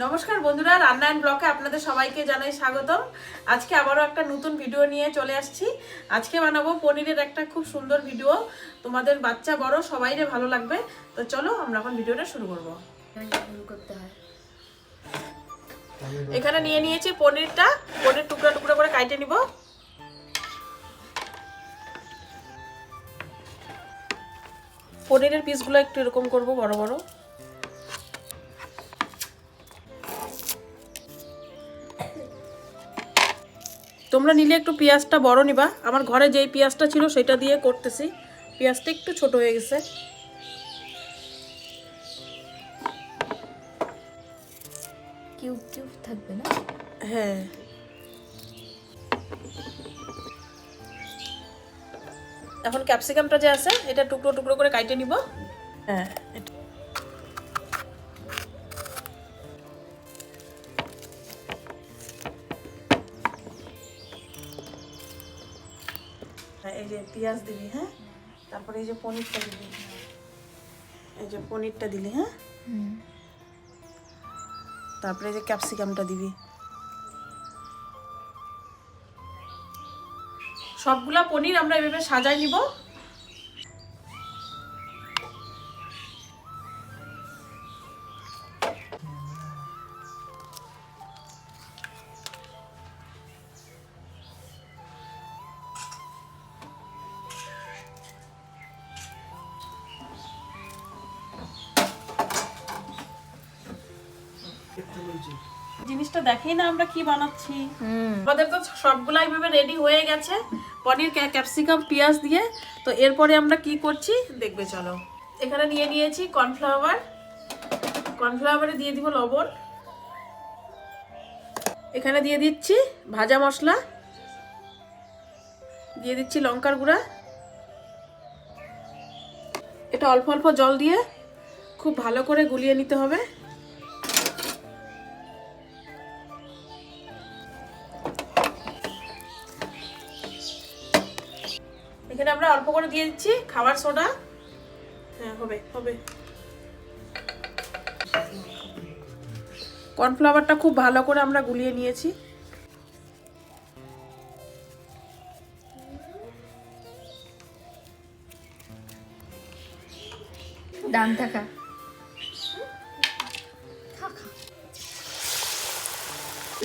নমস্কার বন্ধুরা, রান্নায়ন ব্লকে আপনাদের সবাইকে জানাই স্বাগতম। আজকে আবারও একটা নতুন ভিডিও নিয়ে চলে আসছি। আজকে বানাবো পনিরের একটা খুব সুন্দর ভিডিও, তোমাদের বাচ্চা বড় সবাইরে ভালো লাগবে। তো চলো আমরা এখন ভিডিওটা শুরু করব। এখানে নিয়ে নিয়েছি পনির টুকরা টুকরা করে কাটে নিব। পনিরের পিসগুলো একটু এরকম করব, বড় বড়। তোমরা নিলে একটু পেঁয়াজটা বড় নিবা। আমার ঘরে যেই পেঁয়াজটা ছিল সেটা দিয়ে করতেছি, পেঁয়াজটা একটু ছোট হয়ে গেছে। কিউব কিউব থাকবে না? হ্যাঁ, এখন ক্যাপসিকামটা যে আছে এটা টুকরো টুকরো করে কাটে নিব। হ্যাঁ, এই যে পেঁয়াজ দিবি, হ্যাঁ, তারপরে এই যে পনিরটা দিবি, এই যে পনিরটা দিলি, হ্যাঁ, তারপরে এই যে ক্যাপসিকামটা দিবি। সবগুলা পনির আমরা এভাবে সাজাই নিব। জিনিসটা দেখেই না আমরা কি বানাচ্ছি। আমাদের তো সবগুলা এইভাবে রেডি হয়ে গেছে পনির, ক্যাপসিকাম, পেঁয়াজ দিয়ে। তো এরপরে আমরা কি করছি দেখবে চলো। এখানে নিয়ে নিয়েছি কর্নফ্লাওয়ার, কর্নফ্লাওয়ারে দিয়ে দিব লবণ। এখানে দিয়ে দিচ্ছি ভাজা মশলা, দিয়ে দিচ্ছি লঙ্কার গুঁড়া। এটা অল্প অল্প জল দিয়ে খুব ভালো করে গুলিয়ে নিতে হবে। এখানে আমরা অল্প করে দিয়ে দিচ্ছি খাবার সোডা। হ্যাঁ, হবে হবে। কর্নফ্লাওয়ারটা খুব ভালো করে আমরা গুলিয়ে নিয়েছি। ডান থাকা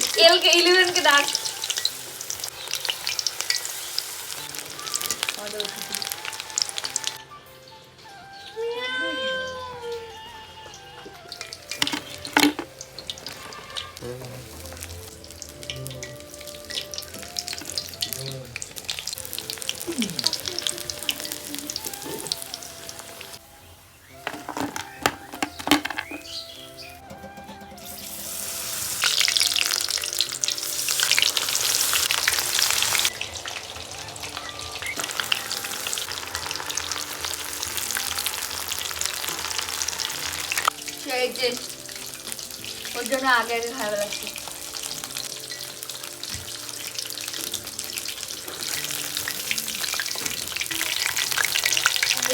স্কেল के 11 के डाक। সেই যে ওর জন্য আগে আগে খাওয়া লাগছে।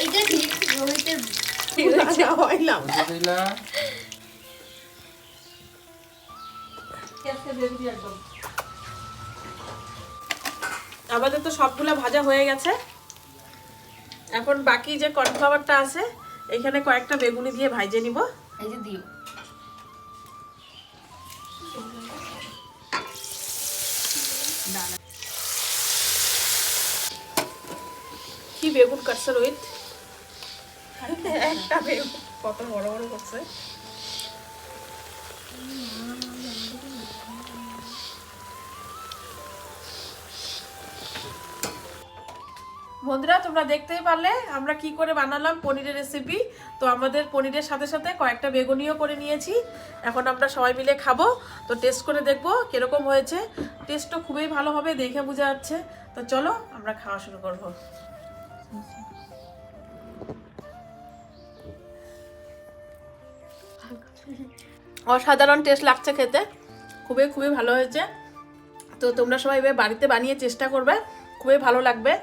এই যে ঠিক রোহিতের হইলাম আমাদের তো সবগুলা ভাজা হয়ে গেছে। এখন বাকি যে কর্নফ্লাওয়ারটা আছে এখানে কয়েকটা বেগুনি দিয়ে ভাজে নিব। এই যে দিও কি বেগুন কাটছে রোহিত? একটা বেগুন কত বড় বড় করছে। বন্ধুরা, তোমরা দেখতেই পারলে আমরা কি করে বানালাম পনিরের রেসিপি। তো আমাদের পনিরের সাথে সাথে কয়েকটা বেগুনিও করে নিয়েছি। এখন আমরা সবাই মিলে খাবো। তো টেস্ট করে দেখবো কিরকম হয়েছে। টেস্টও খুবই ভালো হবে, দেখে বোঝা যাচ্ছে। তো চলো আমরা খাওয়া শুরু করবো। অসাধারণ টেস্ট লাগছে খেতে, খুবই খুবই ভালো হয়েছে। তো তোমরা সবাই এবার বাড়িতে বানিয়ে চেষ্টা করবে, খুবই ভালো লাগবে।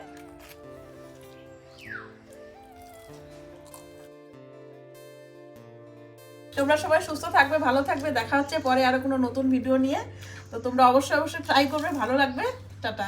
তোমরা সবাই সুস্থ থাকবে, ভালো থাকবে। দেখা হচ্ছে পরে আরো কোনো নতুন ভিডিও নিয়ে। তো তোমরা অবশ্যই ট্রাই করবে, ভালো লাগবে। টাটা।